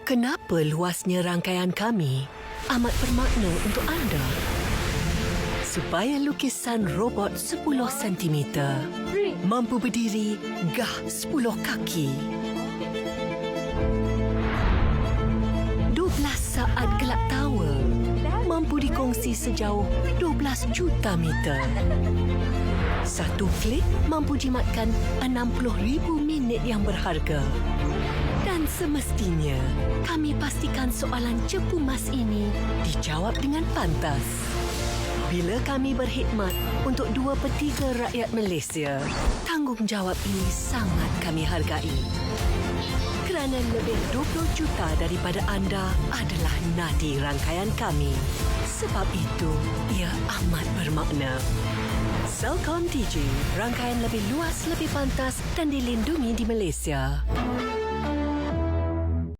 Kenapa luasnya rangkaian kami amat bermakna untuk anda? Supaya lukisan robot 10 cm mampu berdiri gah 10 kaki. 12 saat gelap tawa mampu dikongsi sejauh 12 juta meter. Satu klik mampu jimatkan 60,000 minit yang berharga. Dan semestinya, kami pastikan soalan cepu mas ini dijawab dengan pantas. Bila kami berkhidmat untuk 2/3 rakyat Malaysia, tanggungjawab ini sangat kami hargai. Kerana lebih 20 juta daripada anda adalah nadi rangkaian kami. Sebab itu, ia amat bermakna. Celcom Digi, rangkaian lebih luas, lebih pantas dan dilindungi di Malaysia.